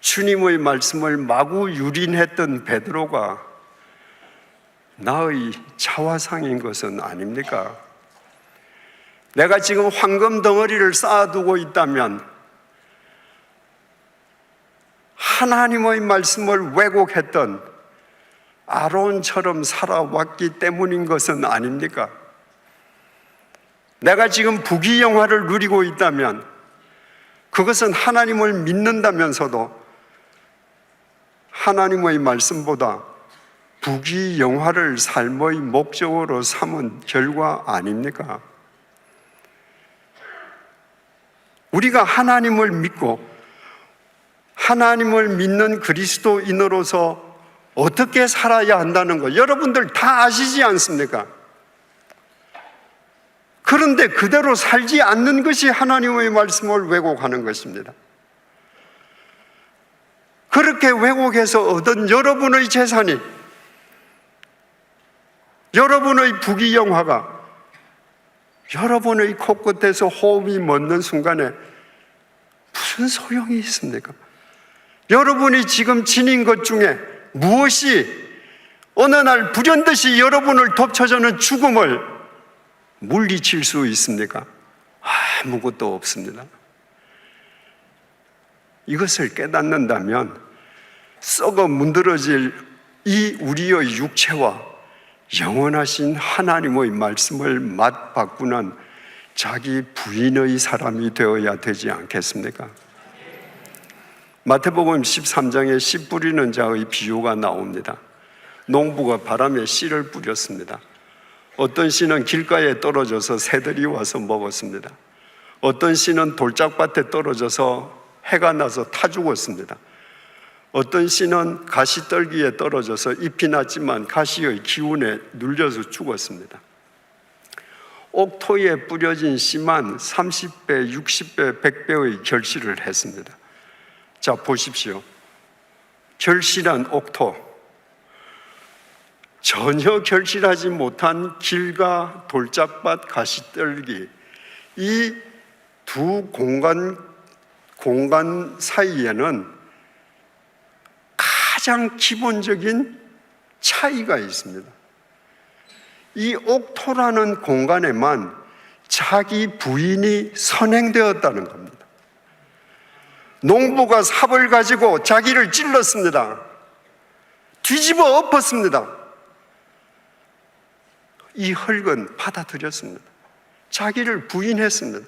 Speaker 1: 주님의 말씀을 마구 유린했던 베드로가 나의 자화상인 것은 아닙니까? 내가 지금 황금 덩어리를 쌓아두고 있다면 하나님의 말씀을 왜곡했던 아론처럼 살아왔기 때문인 것은 아닙니까? 내가 지금 부귀영화를 누리고 있다면 그것은 하나님을 믿는다면서도 하나님의 말씀보다 부귀영화를 삶의 목적으로 삼은 결과 아닙니까? 우리가 하나님을 믿고 하나님을 믿는 그리스도인으로서 어떻게 살아야 한다는 거 여러분들 다 아시지 않습니까? 그런데 그대로 살지 않는 것이 하나님의 말씀을 왜곡하는 것입니다. 그렇게 왜곡해서 얻은 여러분의 재산이, 여러분의 부귀영화가 여러분의 코끝에서 호흡이 멎는 순간에 무슨 소용이 있습니까? 여러분이 지금 지닌 것 중에 무엇이 어느 날 불현듯이 여러분을 덮쳐주는 죽음을 물리칠 수 있습니까? 아무것도 없습니다. 이것을 깨닫는다면 썩어 문드러질 이 우리의 육체와 영원하신 하나님의 말씀을 맞바꾸는 자기 부인의 사람이 되어야 되지 않겠습니까? 마태복음 13장에 씨 뿌리는 자의 비유가 나옵니다. 농부가 바람에 씨를 뿌렸습니다. 어떤 씨는 길가에 떨어져서 새들이 와서 먹었습니다. 어떤 씨는 돌짝밭에 떨어져서 해가 나서 타 죽었습니다. 어떤 씨는 가시떨기에 떨어져서 잎이 났지만 가시의 기운에 눌려서 죽었습니다. 옥토에 뿌려진 씨만 30배, 60배, 100배의 결실을 했습니다. 자, 보십시오. 결실한 옥토, 전혀 결실하지 못한 길가, 돌짝밭, 가시떨기, 이 두 공간 사이에는 가장 기본적인 차이가 있습니다. 이 옥토라는 공간에만 자기 부인이 선행되었다는 겁니다. 농부가 삽을 가지고 자기를 찔렀습니다. 뒤집어 엎었습니다. 이 흙은 받아들였습니다. 자기를 부인했습니다.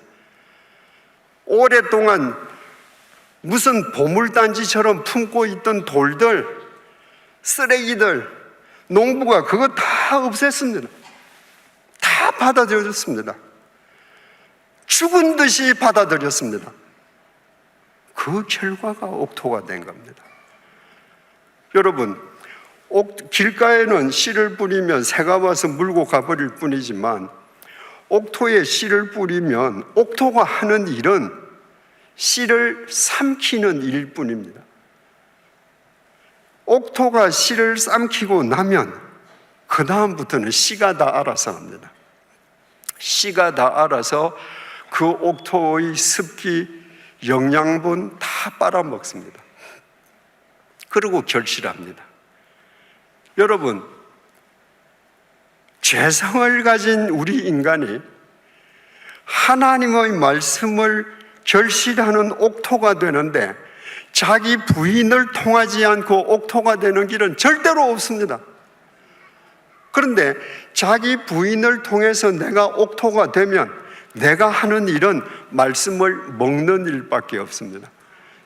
Speaker 1: 오랫동안 무슨 보물단지처럼 품고 있던 돌들, 쓰레기들, 농부가 그거 다 없앴습니다. 다 받아들였습니다. 죽은 듯이 받아들였습니다. 그 결과가 옥토가 된 겁니다. 여러분, 길가에는 씨를 뿌리면 새가 와서 물고 가버릴 뿐이지만 옥토에 씨를 뿌리면 옥토가 하는 일은 씨를 삼키는 일뿐입니다. 옥토가 씨를 삼키고 나면 그 다음부터는 씨가 다 알아서 합니다. 씨가 다 알아서 그 옥토의 습기, 영양분 다 빨아먹습니다. 그리고 결실합니다. 여러분, 죄성을 가진 우리 인간이 하나님의 말씀을 결실하는 옥토가 되는데 자기 부인을 통하지 않고 옥토가 되는 길은 절대로 없습니다. 그런데 자기 부인을 통해서 내가 옥토가 되면 내가 하는 일은 말씀을 먹는 일밖에 없습니다.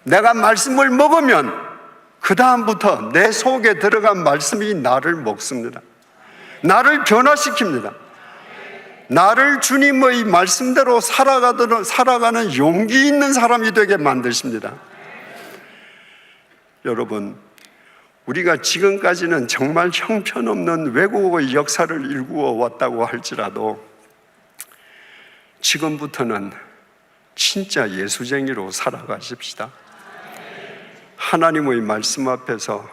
Speaker 1: 내가 말씀을 먹으면 그 다음부터 내 속에 들어간 말씀이 나를 먹습니다. 나를 변화시킵니다. 나를 주님의 말씀대로 살아가는 용기 있는 사람이 되게 만드십니다. 여러분, 우리가 지금까지는 정말 형편없는 외국어의 역사를 일구어 왔다고 할지라도 지금부터는 진짜 예수쟁이로 살아가십시다. 하나님의 말씀 앞에서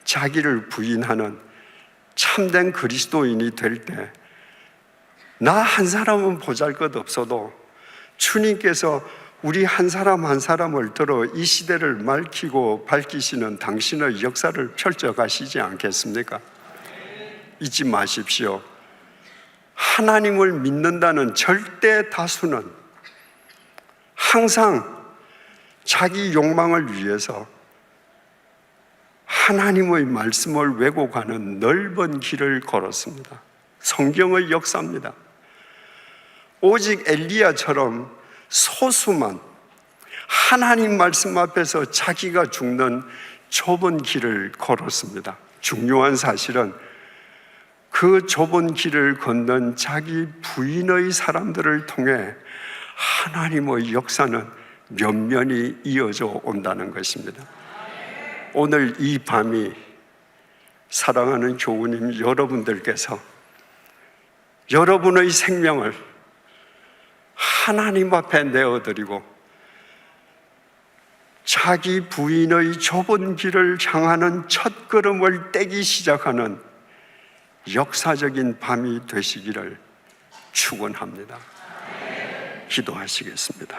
Speaker 1: 자기를 부인하는 참된 그리스도인이 될 때 나 한 사람은 보잘것없어도 주님께서 우리 한 사람 한 사람을 들어 이 시대를 밝히고 밝히시는 당신의 역사를 펼쳐가시지 않겠습니까? 잊지 마십시오. 하나님을 믿는다는 절대 다수는 항상 자기 욕망을 위해서 하나님의 말씀을 왜곡하는 넓은 길을 걸었습니다. 성경의 역사입니다. 오직 엘리야처럼 소수만 하나님 말씀 앞에서 자기가 죽는 좁은 길을 걸었습니다. 중요한 사실은 그 좁은 길을 걷는 자기 부인의 사람들을 통해 하나님의 역사는 면면이 이어져 온다는 것입니다. 오늘 이 밤이 사랑하는 교우님 여러분들께서 여러분의 생명을 하나님 앞에 내어드리고 자기 부인의 좁은 길을 향하는 첫걸음을 떼기 시작하는 역사적인 밤이 되시기를 축원합니다. 기도하시겠습니다.